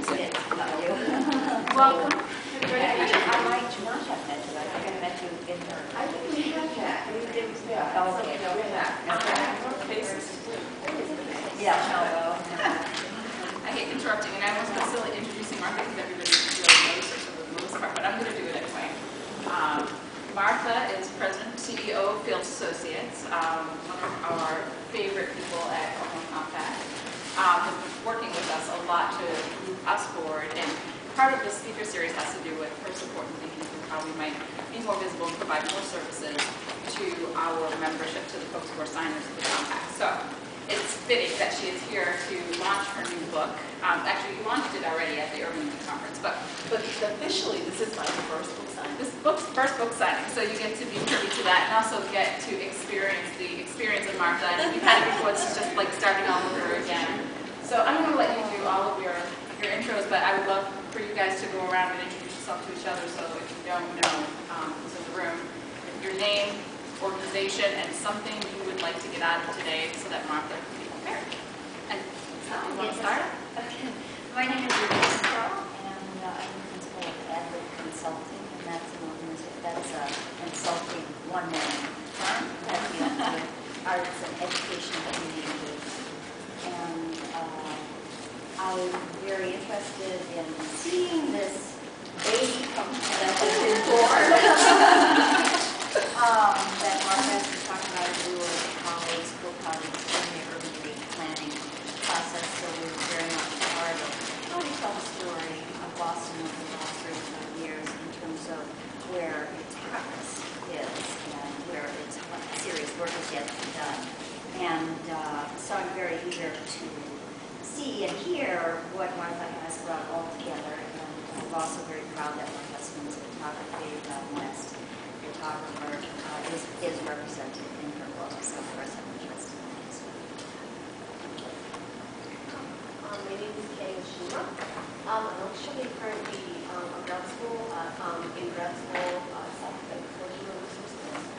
did. Welcome. I might not have met you. I think I met you in her. I think we had that. We did, yeah. Oh, So, okay. you know, we had that. Yeah, no. I hate interrupting, and I was necessarily introducing Martha because everybody really knows her for the most part, but I'm going to do it anyway. Martha is President and CEO of Field Associates, one of our favorite people at Oklahoma Compact. Has been working with us a lot to move us forward, and part of the speaker series has to do with her support and thinking through how we might be more visible and provide more services to our membership, to the folks who are signers of the Compact. So it's fitting that she is here to launch her new book. Actually, you launched it already at the Urban Youth Conference, but officially this is like the first book signing. This book's first book signing, so you get to be privy to that and also get to experience the experience of Martha. And if you've had it before, it's just like starting all over again. So I'm going to let you do all of your intros, but I would love for you guys to go around and introduce yourself to each other. So if you don't know who's in the room, your name, organization, and something you would like to get out of today so that Martha can be prepared. And so you want to start? Okay. My name is Herstor, and I'm the principal of Advocate Consulting, and that's an organization, that's a consulting one-man firm that deals with arts and education and community engagement. And I'm very interested in seeing this baby come that has been born. That Martha has been talking about. We were colleagues, co-colleagues in the urban youth planning process, so we were very much part of how to tell the story of Boston over the last 35 years in terms of where its progress is and where its serious work is yet to be done. And so I'm very eager to see and hear what Martha has brought all together. And I'm also very proud that my husband's photography, West photographer, is represented in her book. So of course I'm interested in that as well. My name is Kay Oshima. I'm actually currently a grad school in grad school agricultural resources.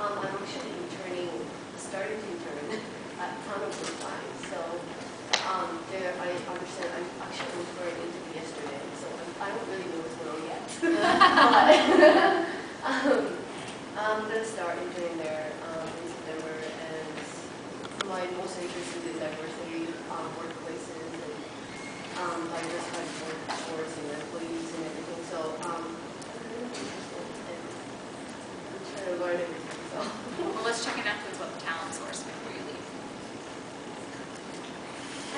I'm actually starting to intern at Town of Brookline. So there I understand I'm actually referred into yesterday. So I don't really know what's going on yet. But I'm going to start interning there in September, and my most interested is diversity workplaces and diversified workforce and employees and everything. So I'm really interested and I'm trying to learn everything. So Well, let's check in after about the talent source before you leave.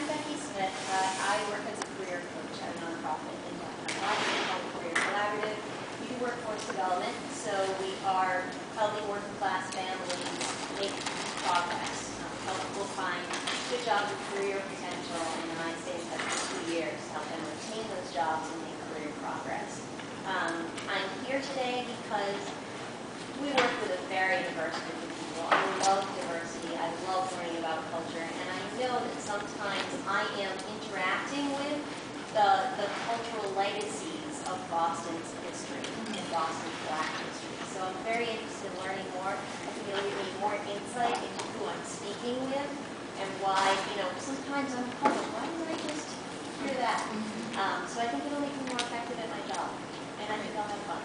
I'm Becky Smith. I work as a career coach at a nonprofit in Washington called Career Collaborative. We do workforce development, so we are helping working class families make progress, help people find good jobs with career potential in the United States for 2 years, help them retain those jobs and make career progress. I'm here today because we work with a very diverse group of people. I love diversity. I love learning about culture, and I know that sometimes I am interacting with the cultural legacies of Boston's history and Boston's Black history. So I'm very interested in learning more. I think it'll give me more insight into who I'm speaking with and why, sometimes I'm puzzled. Why didn't I just hear that? So I think it'll make me more effective at my job, and I think I'll have fun.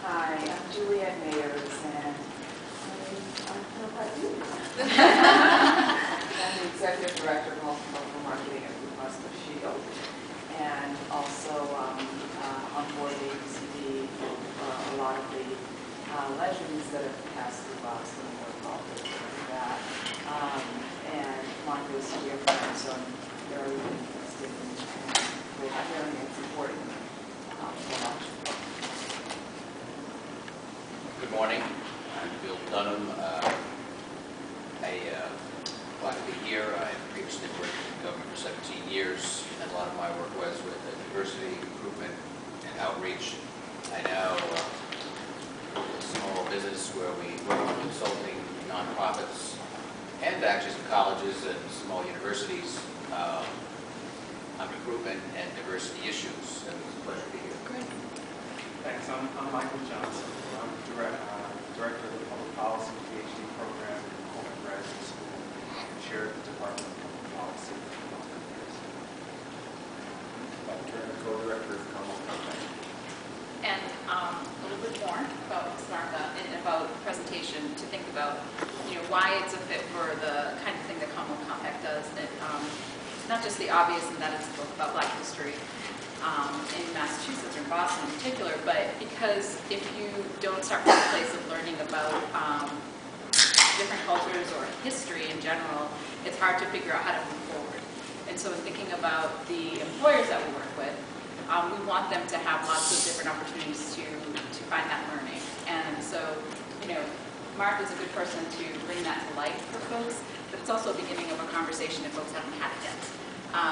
Hi, I'm Juliette Mayers, and I'm quite new. I'm the Executive Director of Multicultural Marketing at Blue Cross Blue Shield, and also on board the ABCD, a lot of the legends that have passed through Boston were involved with that. And Monica is here for that, so I'm very interested in hearing it's important to watch. Good morning. I'm Bill Dunham. Glad to be here. I previously worked in government for 17 years, and a lot of my work was with diversity, recruitment, and outreach. I now a small business where we work on consulting nonprofits and actually some colleges and small universities on recruitment and diversity issues. And it's a pleasure to be here. Great. Thanks. I'm Michael Johnson. I'm Director of the Public Policy PhD program at Coleman Graduate School and chair of the Department of Public Policy. think about, why it's a fit for the kind of thing that Commonwealth Compact does. That it's not just the obvious in that it's a book about Black history in Massachusetts or Boston in particular, but because if you don't start from a place of learning about different cultures or history in general, it's hard to figure out how to move forward. And so in thinking about the employers that we work with, we want them to have lots of different opportunities to find that learning. And so, Martha's a good person to bring that to life for folks, but it's also a beginning of a conversation if folks haven't had it yet.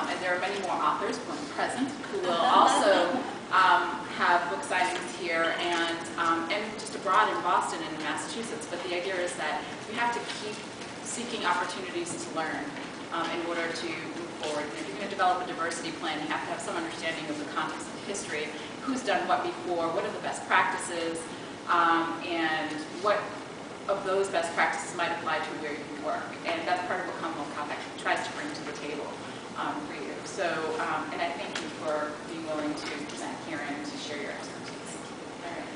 And there are many more authors who are present who will also have book signings here and just abroad in Boston and in Massachusetts. But the idea is that we have to keep seeking opportunities to learn in order to move forward. And if you're going to develop a diversity plan, you have to have some understanding of the context of history, who's done what before, what are the best practices, and what of those best practices might apply to where you work. And that's part of what Commonwealth Compact tries to bring to the table for you. So, and I thank you for being willing to present here and to share your expertise. All right.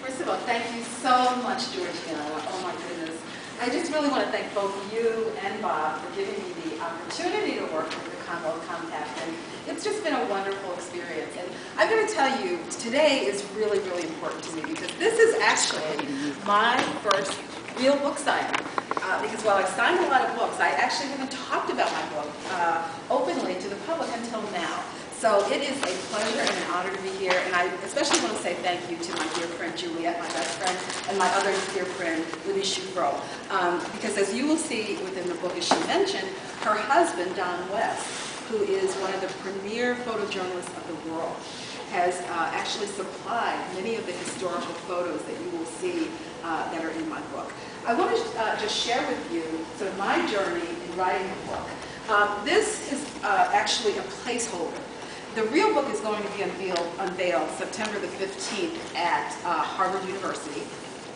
First of all, thank you so much, Georgiana. Oh my goodness. I just really want to thank both you and Bob for giving me the opportunity to work with the Commonwealth Compact. And it's just been a wonderful experience. And I'm going to tell you, today is really, really important to me because this is actually my first real book signing. Because while I've signed a lot of books, I actually haven't talked about my book openly to the public until now. So it is a pleasure and an honor to be here, and I especially want to say thank you to my dear friend Juliet, my best friend, and my other dear friend, Libby Shufro. Because as you will see within the book, as she mentioned, her husband, Don West, who is one of the premier photojournalists of the world, has actually supplied many of the historical photos that you will see that are in my book. I want to just share with you sort of my journey in writing the book. This is actually a placeholder. The real book is going to be unveiled September the 15th at Harvard University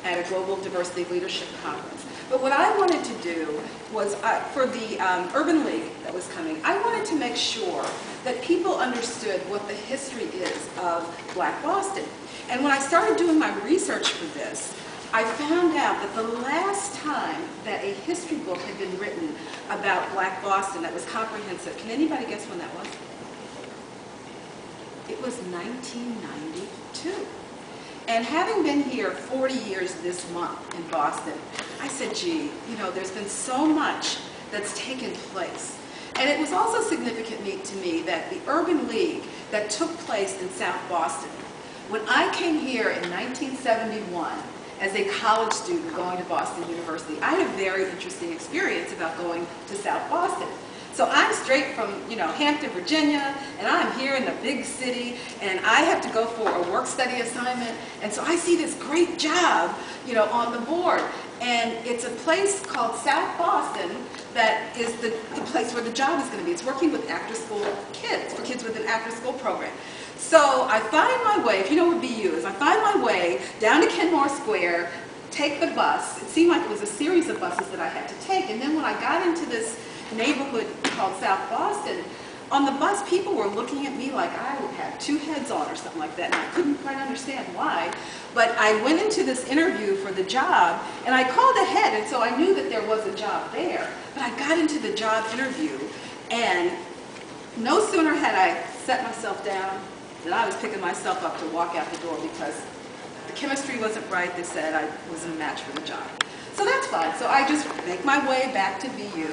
at a Global Diversity Leadership Conference. But what I wanted to do was, for the Urban League that was coming, I wanted to make sure that people understood what the history is of Black Boston. And when I started doing my research for this, I found out that the last time that a history book had been written about Black Boston that was comprehensive, can anybody guess when that was? It was 1992. And having been here 40 years this month in Boston, I said, gee, there's been so much that's taken place. And it was also significant to me that the Urban League that took place in South Boston, when I came here in 1971 as a college student going to Boston University, I had a very interesting experience about going to South Boston. So I'm straight from, Hampton, Virginia, and I'm here in the big city, and I have to go for a work-study assignment, and so I see this great job, on the board. And it's a place called South Boston that is the place where the job is going to be. It's working with after-school kids, for kids with an after-school program. So I find my way, if you know where BU is, I find my way down to Kenmore Square, take the bus. It seemed like it was a series of buses that I had to take, and then when I got into this neighborhood called South Boston, on the bus people were looking at me like I had two heads on or something like that, and I couldn't quite understand why. But I went into this interview for the job, and I called ahead, and so I knew that there was a job there. But I got into the job interview, and no sooner had I set myself down than I was picking myself up to walk out the door because the chemistry wasn't right. They said I wasn't a match for the job. So that's fine. So I just make my way back to BU.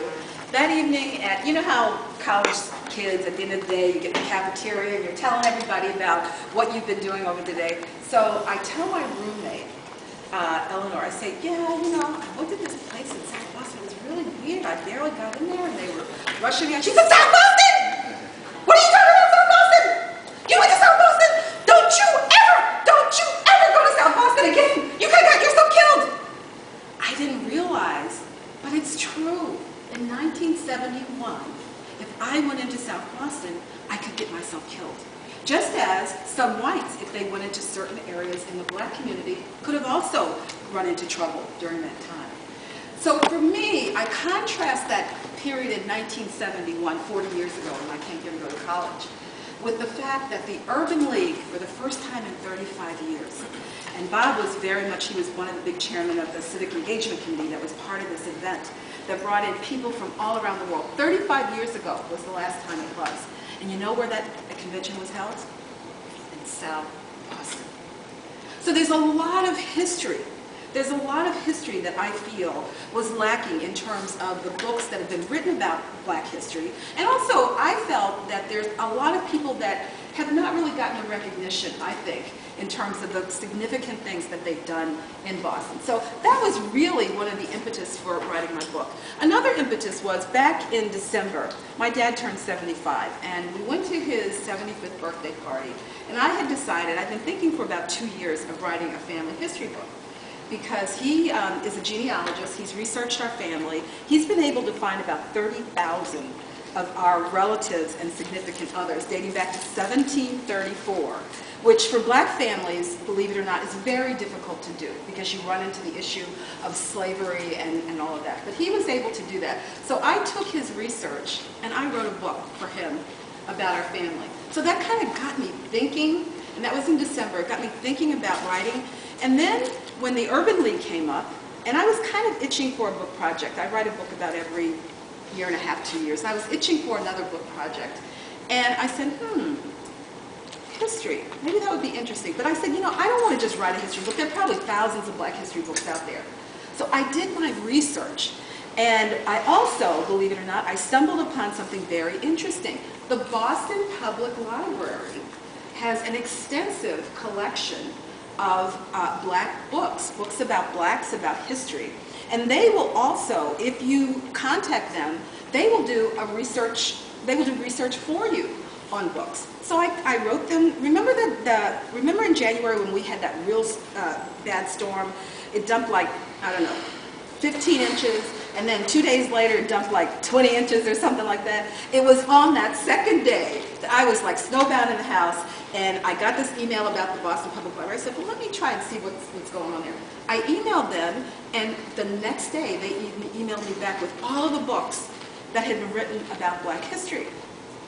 That evening, you know how college kids, at the end of the day, you get in the cafeteria and you're telling everybody about what you've been doing over the day. So I tell my roommate, Eleanor, I say, yeah, I looked at this place in South Boston. It was really weird. I barely got in there and they were rushing me out. She said, South Boston! What are you talking about, South Boston? You went to South Boston? Don't you ever go to South Boston again. You could have got yourself killed. I didn't realize, but it's true. In 1971, if I went into South Boston, I could get myself killed. Just as some whites, if they went into certain areas in the Black community, could have also run into trouble during that time. So for me, I contrast that period in 1971, 40 years ago when I came here to go to college, with the fact that the Urban League, for the first time in 35 years, and Bob was very much, he was one of the big chairmen of the Civic Engagement Committee that was part of this event, that brought in people from all around the world. 35 years ago was the last time it was. And you know where that convention was held? In South Boston. So there's a lot of history. There's a lot of history that I feel was lacking in terms of the books that have been written about Black history. And also, I felt that there's a lot of people that have not really gotten the recognition, I think, in terms of the significant things that they've done in Boston. So that was really one of the impetus for writing my book. Another impetus was back in December, my dad turned 75, and we went to his 75th birthday party. And I had decided, I've been thinking for about 2 years of writing a family history book, because he is a genealogist, he's researched our family, he's been able to find about 30,000 of our relatives and significant others dating back to 1734, which for Black families, believe it or not, is very difficult to do because you run into the issue of slavery and all of that. But he was able to do that. So I took his research and I wrote a book for him about our family. So that kind of got me thinking, and that was in December, it got me thinking about writing. And then when the Urban League came up, and I was kind of itching for a book project. I write a book about every year and a half, 2 years. And I was itching for another book project. And I said, history, maybe that would be interesting. But I said, you know, I don't want to just write a history book. There are probably thousands of Black history books out there. So I did my research. And I also, believe it or not, I stumbled upon something very interesting. The Boston Public Library has an extensive collection of Black books, books about Blacks, about history. And they will also, if you contact them, they will do research for you on books. So I wrote them. Remember in January when we had that real bad storm? It dumped like, I don't know, 15 inches, and then 2 days later it dumped like 20 inches or something like that. It was on that second day that I was like snowbound in the house, and I got this email about the Boston Public Library. I said, well, let me try and see what's going on there. I emailed them, and the next day they emailed me back with all of the books that had been written about Black history.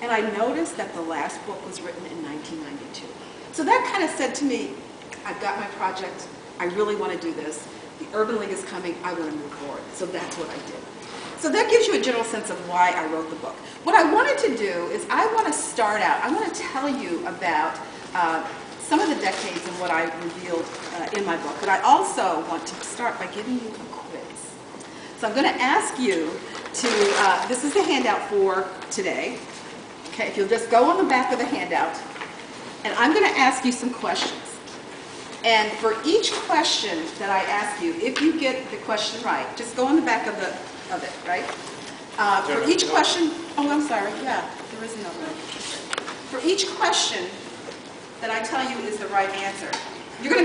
And I noticed that the last book was written in 1992. So that kind of said to me, I've got my project, I really want to do this. The Urban League is coming, I want to move forward. So that's what I did. So that gives you a general sense of why I wrote the book. What I wanted to do is I want to start out, I want to tell you about some of the decades and what I revealed in my book. But I also want to start by giving you a quiz. So I'm going to ask you to, this is the handout for today. Okay, if you'll just go on the back of the handout, and I'm going to ask you some questions. And for each question that I ask you, if you get the question right, just go on the back of it, right? For each question, oh, I'm sorry, yeah, there is another one. For each question that I tell you is the right answer, you're going to be